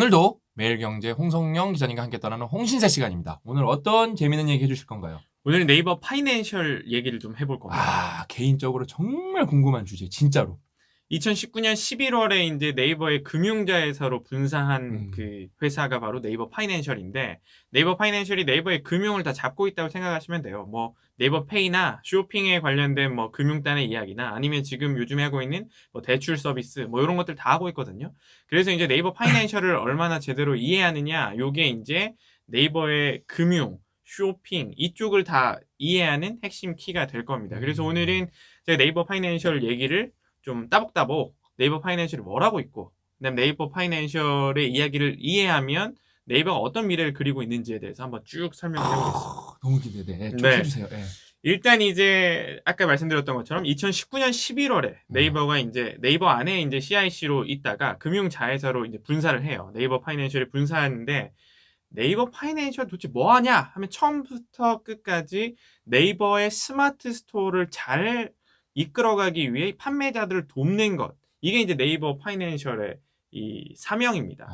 오늘도 매일경제 홍성영 기자님과 함께 떠나는 홍신세 시간입니다. 오늘 어떤 재미있는 얘기 해주실 건가요? 오늘 네이버 파이낸셜 얘기를 좀 해볼 겁니다. 개인적으로 정말 궁금한 주제, 진짜로. 2019년 11월에 이제 네이버의 금융자회사로 분사한 그 회사가 바로 네이버 파이낸셜인데, 네이버 파이낸셜이 네이버의 금융을 다 잡고 있다고 생각하시면 돼요. 뭐 네이버 페이나 쇼핑에 관련된 뭐 금융단의 이야기나 아니면 지금 요즘에 하고 있는 뭐 대출 서비스 뭐 이런 것들 다 하고 있거든요. 그래서 이제 네이버 파이낸셜을 얼마나 제대로 이해하느냐, 요게 이제 네이버의 금융, 쇼핑 이쪽을 다 이해하는 핵심 키가 될 겁니다. 그래서 오늘은 제가 네이버 파이낸셜 얘기를 좀 따복따복 네이버 파이낸셜이 뭐라고 있고, 그다음 네이버 파이낸셜의 이야기를 이해하면 네이버가 어떤 미래를 그리고 있는지에 대해서 한번 쭉 설명을 해보겠습니다. 너무 기대돼. 쭉 네. 해주세요. 네. 일단 이제 아까 말씀드렸던 것처럼 2019년 11월에 네이버가 이제 네이버 안에 이제 CIC로 있다가 금융자회사로 이제 분사를 해요. 네이버 파이낸셜이 분사하는데, 네이버 파이낸셜 도대체 뭐 하냐 하면 처음부터 끝까지 네이버의 스마트 스토어를 잘 이끌어가기 위해 판매자들을 돕는 것, 이게 이제 네이버 파이낸셜의 이 사명입니다.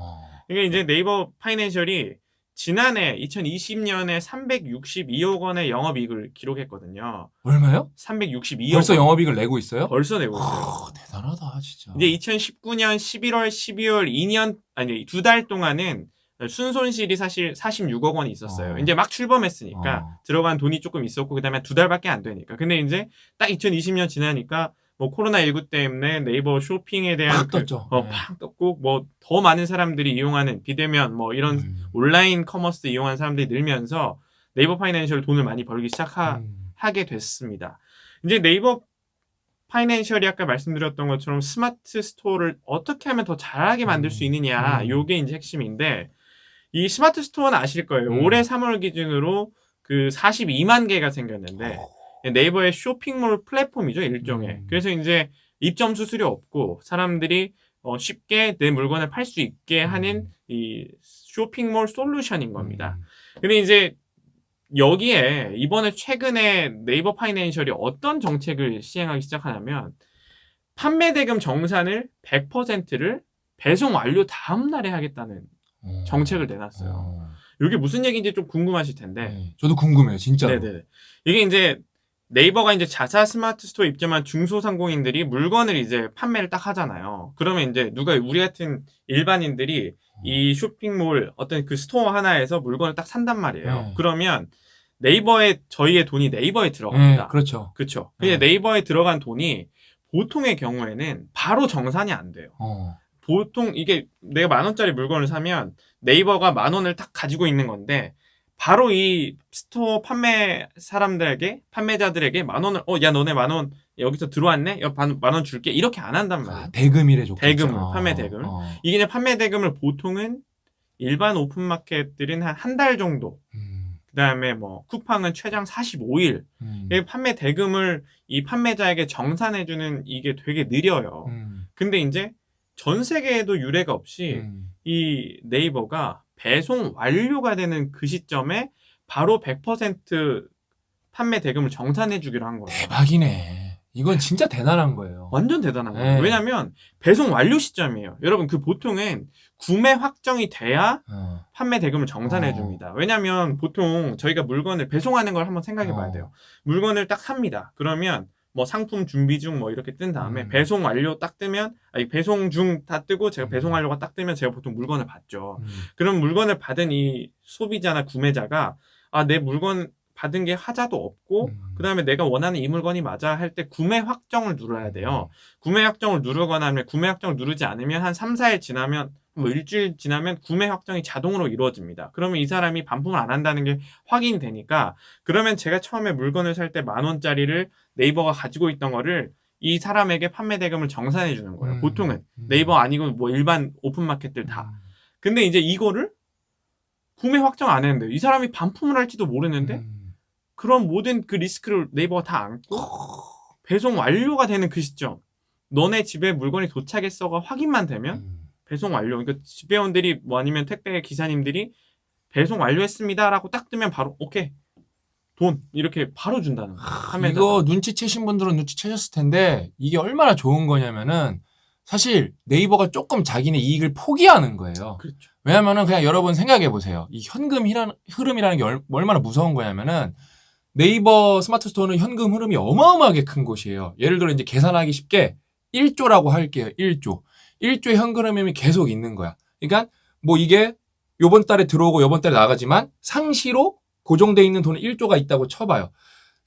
그러니까 이제 네이버 파이낸셜이 지난해 2020년에 362억 원의 영업이익을 기록했거든요. 얼마요? 362억 벌써 원. 영업이익을 내고 있어요? 벌써 내고 있어요. 대단하다, 진짜. 이제 2019년 11월, 12월 2년 아니 2달 동안은 순손실이 사실 46억 원이 있었어요. 이제 막 출범했으니까 들어간 돈이 조금 있었고, 그다음에 2달밖에 안 되니까. 근데 이제 딱 2020년 지나니까 뭐 코로나19 때문에 네이버 쇼핑에 대한 팍 떴죠. 팍 떴고, 뭐 더 많은 사람들이 이용하는 비대면 뭐 이런 온라인 커머스 이용하는 사람들이 늘면서 네이버 파이낸셜 돈을 많이 벌기 시작하게 됐습니다. 이제 네이버 파이낸셜이 아까 말씀드렸던 것처럼 스마트 스토어를 어떻게 하면 더 잘하게 만들 수 있느냐, 요게 이제 핵심인데, 이 스마트 스토어는 아실 거예요. 올해 3월 기준으로 그 42만 개가 생겼는데, 네이버의 쇼핑몰 플랫폼이죠, 일종의. 그래서 이제 입점 수수료 없고 사람들이 쉽게 내 물건을 팔 수 있게 하는 이 쇼핑몰 솔루션인 겁니다. 근데 이제 여기에 이번에 최근에 네이버 파이낸셜이 어떤 정책을 시행하기 시작하냐면, 판매 대금 정산을 100%를 배송 완료 다음 날에 하겠다는 정책을 내놨어요. 이게 무슨 얘기인지 좀 궁금하실 텐데. 저도 궁금해요, 진짜로. 네네. 이게 이제 네이버가 이제 자사 스마트 스토어 입점한 중소상공인들이 물건을 이제 판매를 딱 하잖아요. 그러면 이제 누가 우리 같은 일반인들이 이 쇼핑몰 어떤 그 스토어 하나에서 물건을 딱 산단 말이에요. 그러면 네이버에 저희의 돈이 네이버에 들어갑니다. 그렇죠. 그렇죠. 근데 네이버에 들어간 돈이 보통의 경우에는 바로 정산이 안 돼요. 보통 이게 내가 10,000원짜리 물건을 사면 네이버가 10,000원을 딱 가지고 있는 건데, 바로 이 스토어 판매 사람들에게, 판매자들에게 10,000원을 야 너네 10,000원 여기서 들어왔네? 야 10,000원 줄게, 이렇게 안 한단 말이에요. 대금이래 줬겠죠. 대금을, 판매 대금을. 이게 이제 판매 대금을 보통은 일반 오픈마켓들은 한 달 정도, 그 다음에 뭐 쿠팡은 최장 45일 판매 대금을 이 판매자에게 정산해주는, 이게 되게 느려요. 근데 이제 전 세계에도 유례가 없이 이 네이버가 배송 완료가 되는 그 시점에 바로 100% 판매 대금을 정산해주기로 한 거예요. 대박이네. 이건 진짜 대단한 거예요. 완전 대단한 거예요. 왜냐면 배송 완료 시점이에요. 여러분, 그 보통은 구매 확정이 돼야 판매 대금을 정산해 줍니다. 왜냐면 보통 저희가 물건을 배송하는 걸 한번 생각해 봐야 돼요. 물건을 딱 삽니다. 그러면 뭐 상품 준비 중 뭐 이렇게 뜬 다음에 배송 완료 딱 뜨면, 아니 배송 중 다 뜨고 제가 배송 완료가 딱 뜨면 제가 보통 물건을 받죠. 그럼 물건을 받은 이 소비자나 구매자가 내 물건 받은 게 하자도 없고, 그 다음에 내가 원하는 이 물건이 맞아 할 때 구매 확정을 눌러야 돼요. 구매 확정을 누르거나 아니면 구매 확정을 누르지 않으면 한 3, 4일 지나면, 뭐 일주일 지나면 구매 확정이 자동으로 이루어집니다. 그러면 이 사람이 반품을 안 한다는 게 확인이 되니까, 그러면 제가 처음에 물건을 살 때 10,000원짜리를 네이버가 가지고 있던 거를 이 사람에게 판매 대금을 정산해 주는 거예요. 보통은 네이버 아니고 뭐 일반 오픈마켓들 다. 근데 이제 이거를 구매 확정 안 했는데 이 사람이 반품을 할지도 모르는데, 그런 모든 그 리스크를 네이버가 다 안고 배송 완료가 되는 그 시점, 너네 집에 물건이 도착했어가 확인만 되면 배송 완료. 그러니까 집배원들이 뭐 아니면 택배 기사님들이 배송 완료했습니다라고 딱 뜨면 바로 오케이 돈 이렇게 바로 준다는 거예요. 이거 눈치채신 분들은 눈치채셨을 텐데, 이게 얼마나 좋은 거냐면은 사실 네이버가 조금 자기네 이익을 포기하는 거예요. 그렇죠. 왜냐면은 그냥 여러분 생각해 보세요. 이 흐름이라는 게 얼마나 무서운 거냐면은 네이버 스마트 스토어는 현금 흐름이 어마어마하게 큰 곳이에요. 예를 들어 이제 계산하기 쉽게 1조라고 할게요. 1조. 1조의 현금 흐름이 계속 있는 거야. 그러니까 뭐 이게 요번 달에 들어오고 요번 달에 나가지만 상시로 고정돼 있는 돈은 1조가 있다고 쳐봐요.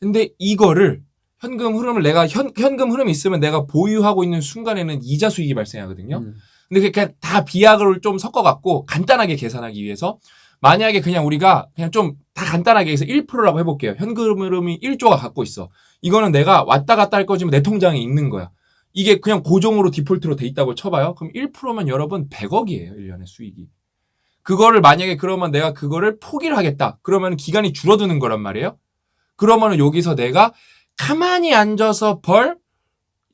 근데 이거를 현금 흐름을 내가 현금 흐름이 있으면 내가 보유하고 있는 순간에는 이자 수익이 발생하거든요. 근데 그냥 다 비약을 좀 섞어갖고 간단하게 계산하기 위해서 만약에 그냥 우리가 그냥 좀 다 간단하게 해서 1%라고 해볼게요. 현금 흐름이 1조가 갖고 있어. 이거는 내가 왔다 갔다 할 거지만 내 통장에 있는 거야. 이게 그냥 고정으로 디폴트로 돼 있다고 쳐봐요. 그럼 1%면 여러분 100억이에요. 1년에 수익이. 그거를 만약에 그러면 내가 그거를 포기를 하겠다. 그러면 기간이 줄어드는 거란 말이에요. 그러면은 여기서 내가 가만히 앉아서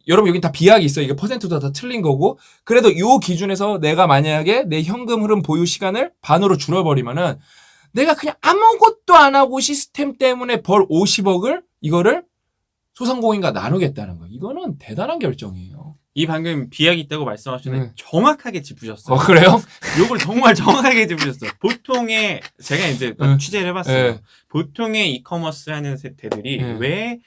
여러분 여기 다 비약이 있어요. 이게 퍼센트도 다 틀린 거고. 그래도 요 기준에서 내가 만약에 내 현금 흐름 보유 시간을 반으로 줄여버리면은 내가 그냥 아무것도 안 하고 시스템 때문에 벌 50억을 이거를 소상공인과 나누겠다는 거예요. 이거는 대단한 결정이에요. 이 방금 비약이 있다고 말씀하셨는데 정확하게 짚으셨어요. 그래요? 요걸 정말 정확하게 짚으셨어요. 보통의 제가 이제 취재를 해봤어요. 보통의 이커머스 하는 데들이 왜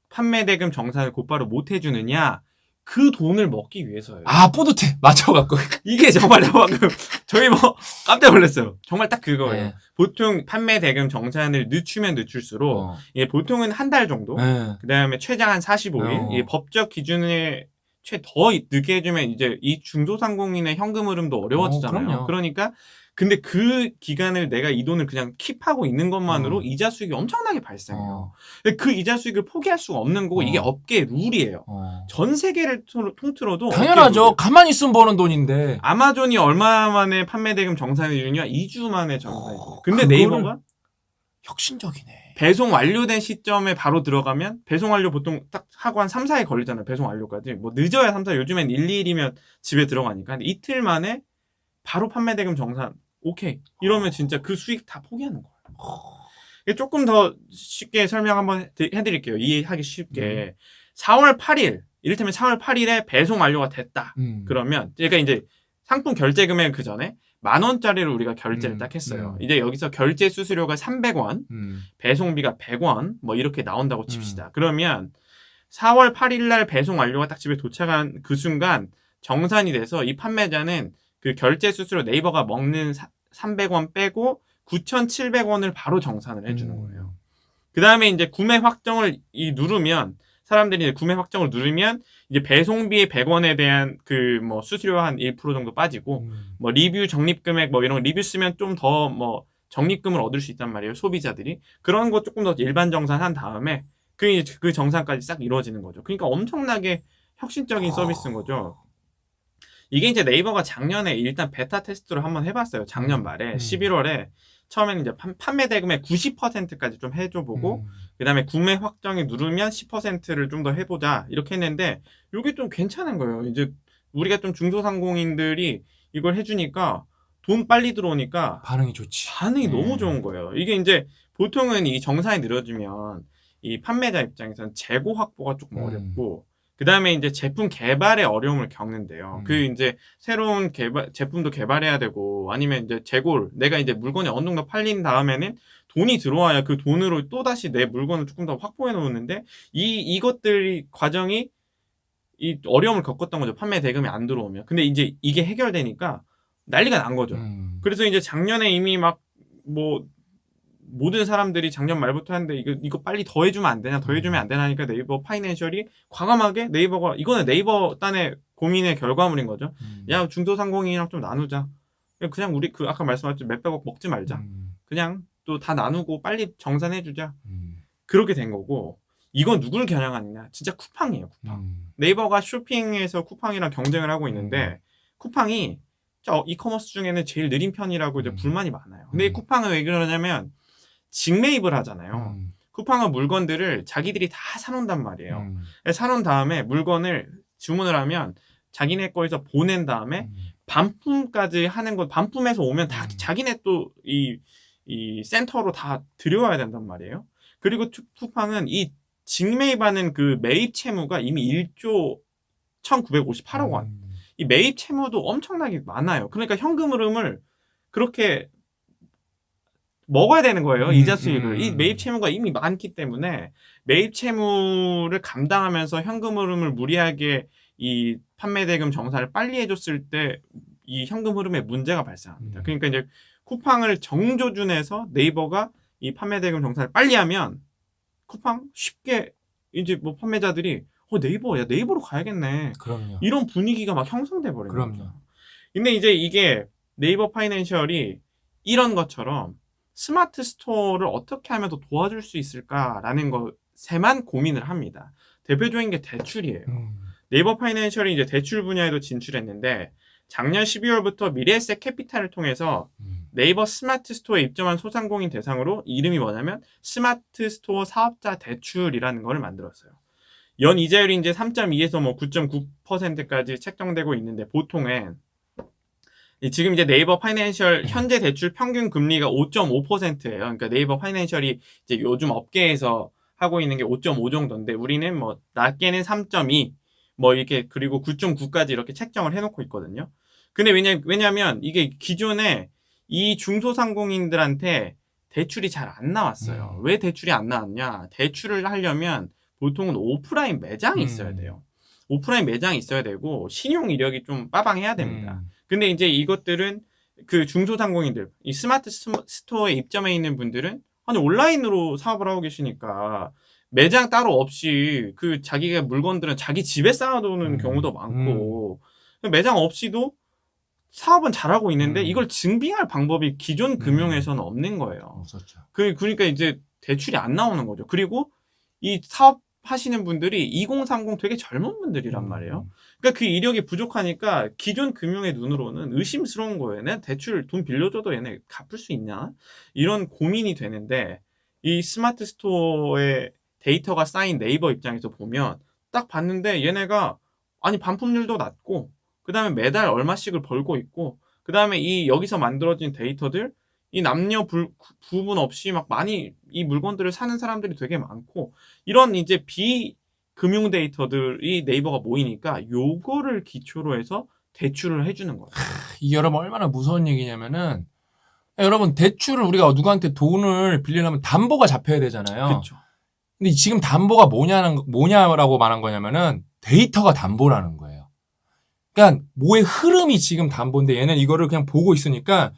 판매 대금 정산을 곧바로 못 해주느냐? 그 돈을 먹기 위해서예요. 아, 뿌듯해. 맞춰갖고. 이게 정말 방금 저희 뭐 깜짝 놀랐어요. 정말 딱 그거예요. 보통 판매 대금 정산을 늦추면 늦출수록 예, 보통은 한 달 정도. 그다음에 최장 한 45일. 예, 법적 기준에 더 늦게 해주면 이제 이 중소상공인의 현금 흐름도 어려워지잖아요. 그러니까 근데 그 기간을 내가 이 돈을 그냥 킵하고 있는 것만으로 이자 수익이 엄청나게 발생해요. 근데 그 이자 수익을 포기할 수가 없는 거고 이게 업계의 룰이에요. 전 세계를 통틀어도 당연하죠. 가만히 있으면 버는 돈인데. 아마존이 얼마 만에 판매 대금 정산해 주느냐? 2주 만에 정산해 줘요. 근데 네이버가 혁신적이네. 배송 완료된 시점에 바로 들어가면 배송 완료 보통 딱 하고 한 3, 4일 걸리잖아요. 배송 완료까지. 뭐 늦어야 3, 4일. 요즘엔 1, 2일이면 집에 들어가니까. 근데 이틀 만에 바로 판매 대금 정산. 오케이. 이러면 진짜 그 수익 다 포기하는 거예요. 조금 더 쉽게 설명 한번 해드릴게요. 이해하기 쉽게. 4월 8일, 이를테면 4월 8일에 배송 완료가 됐다. 그러면, 그러니까 이제 상품 결제 금액 그 전에 10,000원짜리를 우리가 결제를 딱 했어요. 이제 여기서 결제 수수료가 300원, 배송비가 100원, 뭐 이렇게 나온다고 칩시다. 그러면 4월 8일 날 배송 완료가 딱 집에 도착한 그 순간 정산이 돼서 이 판매자는 그 결제 수수료 네이버가 먹는 300원 빼고 9,700원을 바로 정산을 해주는 거예요. 그 다음에 이제 구매 확정을 누르면 사람들이 이제 구매 확정을 누르면 이제 배송비의 100원에 대한 그 뭐 수수료 한 1% 정도 빠지고 뭐 리뷰 적립금액 뭐 이런 거 리뷰 쓰면 좀 더 뭐 적립금을 얻을 수 있단 말이에요. 소비자들이. 그런 거 조금 더 일반 정산한 다음에 그 정산까지 싹 이루어지는 거죠. 그러니까 엄청나게 혁신적인 서비스인 거죠. 이게 이제 네이버가 작년에 일단 베타 테스트로 한번 해봤어요. 작년 말에 11월에 처음에는 이제 판매 대금의 90%까지 좀 해줘보고 그 다음에 구매 확정이 누르면 10%를 좀 더 해보자 이렇게 했는데 이게 좀 괜찮은 거예요. 이제 우리가 좀 중소상공인들이 이걸 해주니까 돈 빨리 들어오니까 반응이 좋지. 반응이 너무 좋은 거예요. 이게 이제 보통은 이 정산이 늘어지면 이 판매자 입장에서는 재고 확보가 조금 어렵고 그 다음에 이제 제품 개발에 어려움을 겪는데요. 그 이제 새로운 제품도 개발해야 되고 아니면 이제 재고를 내가 이제 물건이 어느 정도 팔린 다음에는 돈이 들어와야 그 돈으로 또다시 내 물건을 조금 더 확보해 놓는데 이것들이 과정이 이 어려움을 겪었던 거죠. 판매 대금이 안 들어오면. 근데 이제 이게 해결되니까 난리가 난 거죠. 그래서 이제 작년에 이미 막 뭐 모든 사람들이 작년 말부터 하는데 이거 빨리 더 해주면 안 되냐, 더 해주면 안 되냐 하니까 네이버 파이낸셜이 과감하게 네이버가 이거는 네이버 딴의 고민의 결과물인 거죠. 야 중소상공인이랑 좀 나누자. 그냥 우리 그 아까 말씀하셨죠 몇백억 먹지 말자. 그냥 또 다 나누고 빨리 정산해주자. 그렇게 된 거고 이건 누굴 겨냥하느냐? 진짜 쿠팡이에요. 쿠팡. 네이버가 쇼핑에서 쿠팡이랑 경쟁을 하고 있는데 쿠팡이 이커머스 중에는 제일 느린 편이라고 이제 불만이 많아요. 근데 이 쿠팡은 왜 그러냐면 직매입을 하잖아요. 쿠팡은 물건들을 자기들이 다 사놓는단 말이에요. 사놓은 다음에 물건을 주문을 하면 자기네 거에서 보낸 다음에 반품까지 하는 거 반품해서 오면 다 자기네 또 이 센터로 다 들여와야 된단 말이에요. 그리고 쿠팡은 이 직매입하는 그 매입 채무가 이미 1조 1,958억 원. 이 매입 채무도 엄청나게 많아요. 그러니까 현금 흐름을 그렇게 먹어야 되는 거예요. 이자 수익을. 이 음. 매입 채무가 이미 많기 때문에 매입 채무를 감당하면서 현금 흐름을 무리하게 이 판매 대금 정산을 빨리 해줬을 때 이 현금 흐름에 문제가 발생합니다. 그러니까 이제 쿠팡을 정조준해서 네이버가 이 판매 대금 정산을 빨리 하면 쿠팡 쉽게 이제 뭐 판매자들이 네이버, 야 네이버로 가야겠네. 그럼요. 이런 분위기가 막 형성돼 버리는 그럼요. 거죠. 근데 이제 이게 네이버 파이낸셜이 이런 것처럼 스마트 스토어를 어떻게 하면 더 도와줄 수 있을까라는 것에만 고민을 합니다. 대표적인 게 대출이에요. 네이버 파이낸셜이 이제 대출 분야에도 진출했는데 작년 12월부터 미래에셋 캐피탈을 통해서 네이버 스마트 스토어에 입점한 소상공인 대상으로 이름이 뭐냐면 스마트 스토어 사업자 대출이라는 걸 만들었어요. 연 이자율이 이제 3.2에서 뭐 9.9%까지 책정되고 있는데 보통은 지금 이제 네이버 파이낸셜 현재 대출 평균 금리가 5.5%예요. 그러니까 네이버 파이낸셜이 이제 요즘 업계에서 하고 있는 게 5.5 정도인데 우리는 뭐 낮게는 3.2 뭐 이렇게 그리고 9.9까지 이렇게 책정을 해놓고 있거든요. 근데 왜냐면 이게 기존에 이 중소상공인들한테 대출이 잘 안 나왔어요. 왜 대출이 안 나왔냐? 대출을 하려면 보통은 오프라인 매장이 있어야 돼요. 오프라인 매장이 있어야 되고 신용 이력이 좀 빠방해야 됩니다. 근데 이제 이것들은 그 중소상공인들, 이 스마트 스토어에 입점해 있는 분들은 아니 온라인으로 사업을 하고 계시니까 매장 따로 없이 그 자기가 물건들은 자기 집에 쌓아두는 경우도 많고 매장 없이도 사업은 잘하고 있는데 이걸 증빙할 방법이 기존 금융에서는 없는 거예요. 없었죠. 그러니까 이제 대출이 안 나오는 거죠. 그리고 이 사업 하시는 분들이 2030 되게 젊은 분들이란 말이에요. 그러니까 그 이력이 부족하니까 기존 금융의 눈으로는 의심스러운 거예요. 내가 대출 돈 빌려줘도 얘네 갚을 수 있냐? 이런 고민이 되는데 이 스마트 스토어에 데이터가 쌓인 네이버 입장에서 보면 딱 봤는데 얘네가 아니 반품률도 낮고 그 다음에 매달 얼마씩을 벌고 있고 그 다음에 이 여기서 만들어진 데이터들 이 남녀 구분 없이 막 많이 이 물건들을 사는 사람들이 되게 많고 이런 이제 비금융 데이터들이 네이버가 모이니까 요거를 기초로 해서 대출을 해주는 거예요. 이게 여러분 얼마나 무서운 얘기냐면은 여러분 대출을 우리가 누구한테 돈을 빌리려면 담보가 잡혀야 되잖아요. 그렇죠. 근데 지금 담보가 뭐냐라고 말한 거냐면은 데이터가 담보라는 거예요. 그러니까 뭐의 흐름이 지금 담보인데 얘는 이거를 그냥 보고 있으니까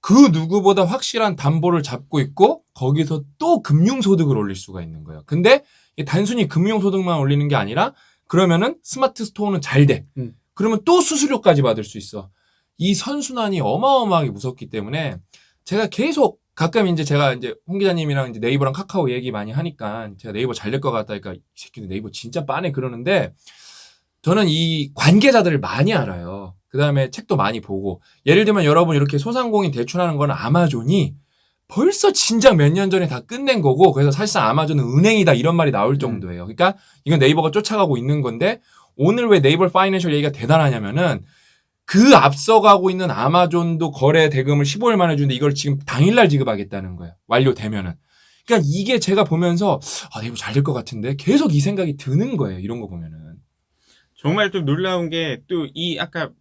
그 누구보다 확실한 담보를 잡고 있고 거기서 또 금융소득을 올릴 수가 있는 거예요. 근데 단순히 금융소득만 올리는 게 아니라 그러면은 스마트 스토어는 잘 돼. 그러면 또 수수료까지 받을 수 있어. 이 선순환이 어마어마하게 무섭기 때문에 제가 계속 가끔 이제 제가 이제 홍 기자님이랑 이제 네이버랑 카카오 얘기 많이 하니까 제가 네이버 잘 될 것 같다니까 이 새끼들 네이버 진짜 빠네 그러는데 저는 이 관계자들을 많이 알아요. 그 다음에 책도 많이 보고 예를 들면 여러분 이렇게 소상공인 대출하는 건 아마존이 벌써 진작 몇 년 전에 다 끝낸 거고 그래서 사실상 아마존은 은행이다 이런 말이 나올 정도예요. 그러니까 이건 네이버가 쫓아가고 있는 건데 오늘 왜 네이버 파이낸셜 얘기가 대단하냐면은 그 앞서가고 있는 아마존도 거래 대금을 15일 만에 주는데 이걸 지금 당일날 지급하겠다는 거예요. 완료되면은. 그러니까 이게 제가 보면서 네이버 잘 될 것 같은데 계속 이 생각이 드는 거예요. 이런 거 보면은. 정말 좀 놀라운 게 또 이 아까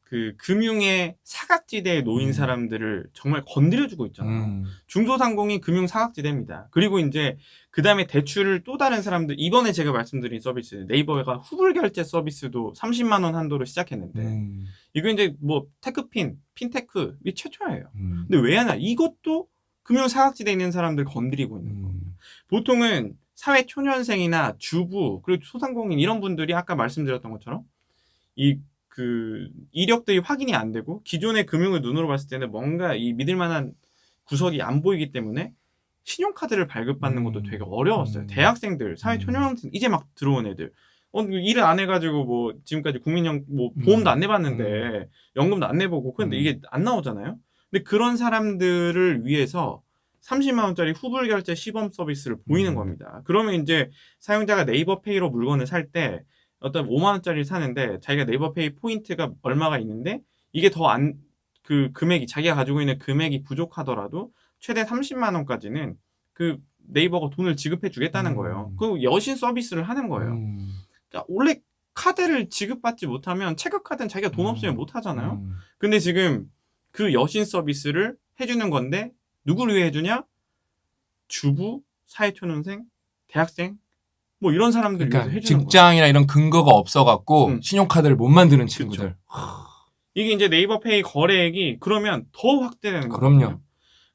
그 금융의 사각지대에 놓인 사람들을 정말 건드려주고 있잖아요. 중소상공인 금융 사각지대입니다. 그리고 이제 그 다음에 대출을 또 다른 사람들 이번에 제가 말씀드린 서비스 네이버가 후불 결제 서비스도 30만 원 한도로 시작했는데 이거 이제 뭐 테크핀, 핀테크 이 최초예요. 근데 왜 하냐? 이것도 금융 사각지대에 있는 사람들 건드리고 있는 겁니다. 보통은 사회 초년생이나 주부 그리고 소상공인 이런 분들이 아까 말씀드렸던 것처럼 그 이력들이 확인이 안 되고 기존의 금융을 눈으로 봤을 때는 뭔가 이 믿을 만한 구석이 안 보이기 때문에 신용카드를 발급받는 것도 되게 어려웠어요. 대학생들, 사회 초년생 이제 막 들어온 애들 일을 안 해가지고 뭐 지금까지 국민연 뭐 보험도 안 내봤는데 연금도 안 내보고 근데 이게 안 나오잖아요. 근데 그런 사람들을 위해서 30만 원짜리 후불 결제 시범 서비스를 보이는 겁니다. 그러면 이제 사용자가 네이버페이로 물건을 살 때 어떤 5만 원짜리를 사는데 자기가 네이버페이 포인트가 얼마가 있는데 이게 더 그 금액이 자기가 가지고 있는 금액이 부족하더라도 최대 30만 원까지는 그 네이버가 돈을 지급해 주겠다는 거예요. 그 여신 서비스를 하는 거예요. 그러니까 원래 카드를 지급받지 못하면 체크카드는 자기가 돈 없으면 못 하잖아요. 근데 지금 그 여신 서비스를 해주는 건데 누구를 위해 해주냐? 주부, 사회초년생, 대학생 뭐 이런 사람들 위해서 그러니까 해주는 거예요. 직장이나 이런 근거가 없어갖고 신용카드를 못 만드는 친구들. 이게 이제 네이버페이 거래액이 그러면 더 확대되는 거예요. 그럼요.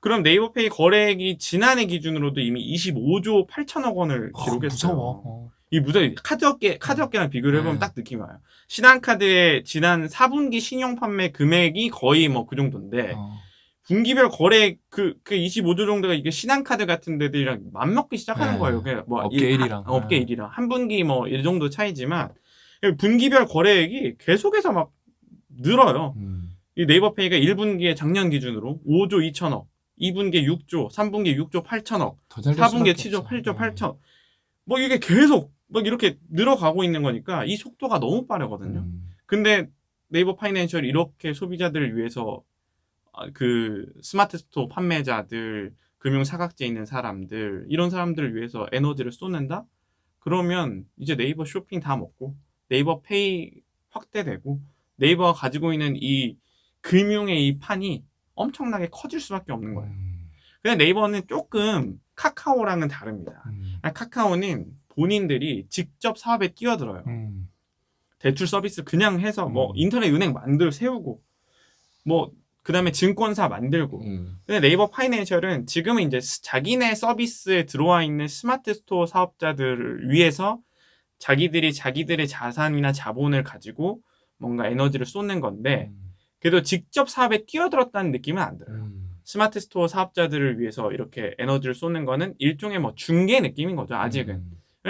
그럼 네이버페이 거래액이 지난해 기준으로도 이미 25조 8천억 원을 기록했어요. 무서워. 이 무서워. 카드업계랑 비교를 해보면 네. 딱 느낌이 와요. 신한카드의 지난 4분기 신용 판매 금액이 거의 뭐 그 정도인데 분기별 거래 그 25조 정도가 이게 신한카드 같은 데들이랑 맞먹기 시작하는 네. 거예요. 그냥 뭐 업계 1위랑. 업계 1위랑 한 분기 뭐 이 정도 차이지만 분기별 거래액이 계속해서 막 늘어요. 이 네이버페이가 1분기에 작년 기준으로 5조 2천억, 2분기에 6조, 3분기에 6조 8천억, 4분기에 7조 8조 8천. 뭐 이게 계속 막 이렇게 늘어가고 있는 거니까 이 속도가 너무 빠르거든요. 근데 네이버 파이낸셜이 이렇게 소비자들을 위해서 그 스마트 스토어 판매자들, 금융 사각지에 있는 사람들, 이런 사람들을 위해서 에너지를 쏟는다? 그러면 이제 네이버 쇼핑 다 먹고 네이버 페이 확대되고 근데이버가 가지고 있는 이 금융의 이 판이 엄청나게 커질 수밖에 없는 거예요. 근데 네이버는 조금 카카오랑은 다릅니다. 카카오는 본인들이 직접 사업에 뛰어들어요. 대출 서비스 그냥 해서 뭐 인터넷 은행 세우고 뭐 그다음에 증권사 만들고. 근데 네이버 파이낸셜은 지금은 이제 자기네 서비스에 들어와 있는 스마트 스토어 사업자들을 위해서 자기들이 자기들의 자산이나 자본을 가지고 뭔가 에너지를 쏟는 건데 그래도 직접 사업에 뛰어들었다는 느낌은 안 들어요. 스마트 스토어 사업자들을 위해서 이렇게 에너지를 쏟는 거는 일종의 뭐 중개 느낌인 거죠. 아직은.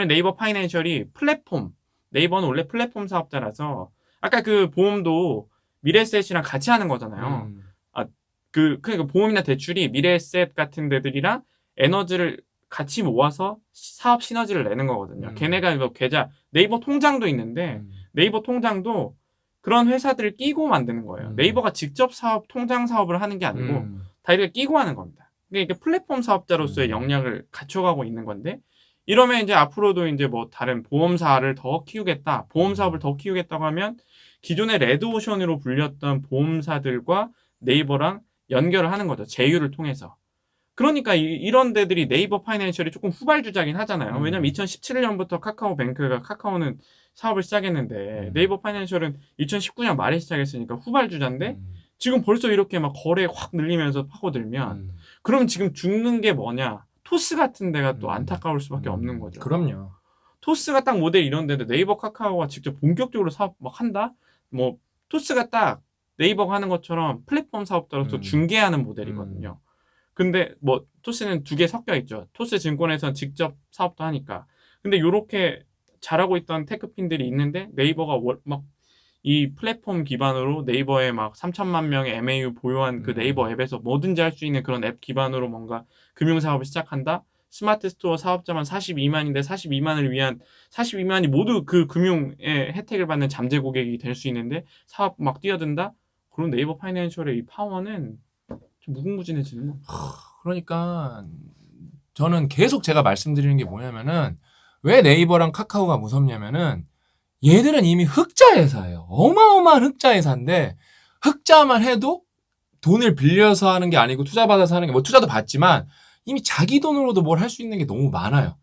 네이버 파이낸셜이 플랫폼, 네이버는 원래 플랫폼 사업자라서 아까 그 보험도 미래에셋이랑 같이 하는 거잖아요. 그러니까 보험이나 대출이 미래에셋 같은 데들이랑 에너지를 같이 모아서 사업 시너지를 내는 거거든요. 걔네가 뭐 계좌, 네이버 통장도 있는데 네이버 통장도 그런 회사들을 끼고 만드는 거예요. 네이버가 직접 통장 사업을 하는 게 아니고 다 이렇게 끼고 하는 겁니다. 그러니까 이게 플랫폼 사업자로서의 역량을 갖춰가고 있는 건데 이러면 이제 앞으로도 이제 뭐 다른 보험사를 더 키우겠다, 보험 사업을 더 키우겠다고 하면 기존의 레드오션으로 불렸던 보험사들과 네이버랑 연결을 하는 거죠. 제휴를 통해서. 그러니까 이런 데들이 네이버 파이낸셜이 조금 후발주자긴 하잖아요. 왜냐면 2017년부터 카카오뱅크가 카카오는 사업을 시작했는데 네이버 파이낸셜은 2019년 말에 시작했으니까 후발주자인데 지금 벌써 이렇게 막 거래 확 늘리면서 파고들면 그럼 지금 죽는 게 뭐냐? 토스 같은 데가 또 안타까울 수밖에 없는 거죠. 그럼요. 토스가 딱 모델 이런 데도 네이버 카카오가 직접 본격적으로 사업 막 한다? 뭐 토스가 딱 네이버가 하는 것처럼 플랫폼 사업자로서 중개하는 모델이거든요. 근데 뭐 토스는 두 개 섞여 있죠. 토스 증권에서는 직접 사업도 하니까. 근데 요렇게 잘하고 있던 테크핀들이 있는데 네이버가 막 이 플랫폼 기반으로 네이버에 막 3천만 명의 MAU 보유한 그 네이버 앱에서 뭐든지 할 수 있는 그런 앱 기반으로 뭔가 금융 사업을 시작한다. 스마트 스토어 사업자만 42만인데 42만을 위한 42만이 모두 그 금융의 혜택을 받는 잠재 고객이 될 수 있는데 사업 막 뛰어든다. 그럼 네이버 파이낸셜의 이 파워는 좀 무궁무진해지는 거. 그러니까 저는 계속 제가 말씀드리는 게 뭐냐면은 왜 네이버랑 카카오가 무섭냐면은 얘들은 이미 흑자 회사예요. 어마어마한 흑자 회사인데 흑자만 해도 돈을 빌려서 하는 게 아니고 투자 받아서 하는 게 뭐 투자도 받지만 이미 자기 돈으로도 뭘 할 수 있는 게 너무 많아요.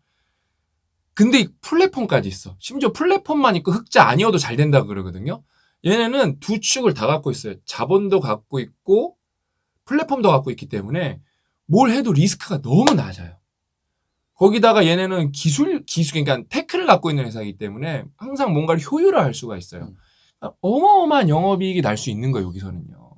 근데 이 플랫폼까지 있어. 심지어 플랫폼만 있고 흑자 아니어도 잘 된다고 그러거든요. 얘네는 두 축을 다 갖고 있어요. 자본도 갖고 있고 플랫폼도 갖고 있기 때문에 뭘 해도 리스크가 너무 낮아요. 거기다가 얘네는 기술, 그러니까 테크를 갖고 있는 회사이기 때문에 항상 뭔가를 효율화할 수가 있어요. 어마어마한 영업이익이 날 수 있는 거예요, 여기서는요.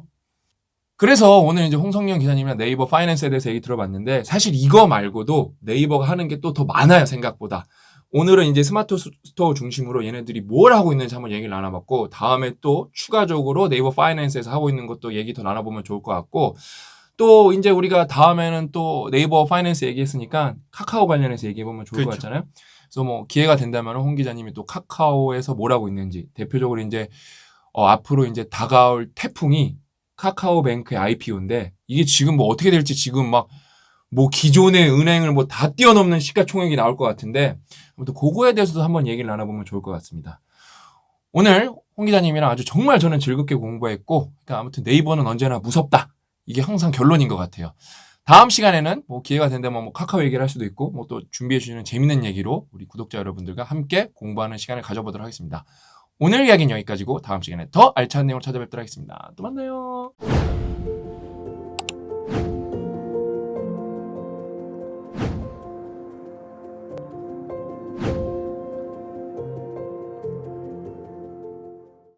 그래서 오늘 이제 홍성영 기자님이랑 네이버 파이낸스에 대해서 얘기 들어봤는데 사실 이거 말고도 네이버가 하는 게 또 더 많아요, 생각보다. 오늘은 이제 스마트 스토어 중심으로 얘네들이 뭘 하고 있는지 한번 얘기를 나눠봤고 다음에 또 추가적으로 네이버 파이낸스에서 하고 있는 것도 얘기 더 나눠보면 좋을 것 같고 또 이제 우리가 다음에는 또 네이버 파이낸스 얘기했으니까 카카오 관련해서 얘기해보면 좋을 것 같잖아요. 그래서 뭐 기회가 된다면 홍 기자님이 또 카카오에서 뭘 하고 있는지 대표적으로 이제 앞으로 이제 다가올 태풍이 카카오뱅크의 IPO인데 이게 지금 뭐 어떻게 될지 지금 막 뭐 기존의 은행을 뭐 다 뛰어넘는 시가총액이 나올 것 같은데 아무튼 그거에 대해서도 한번 얘기를 나눠보면 좋을 것 같습니다. 오늘 홍 기자님이랑 아주 정말 저는 즐겁게 공부했고, 그러니까 아무튼 네이버는 언제나 무섭다. 이게 항상 결론인 것 같아요. 다음 시간에는 뭐 기회가 된다면 뭐 카카오 얘기를 할 수도 있고, 뭐 또 준비해 주시는 재밌는 얘기로 우리 구독자 여러분들과 함께 공부하는 시간을 가져보도록 하겠습니다. 오늘 이야기는 여기까지고 다음 시간에 더 알찬 내용으로 찾아뵙도록 하겠습니다. 또 만나요.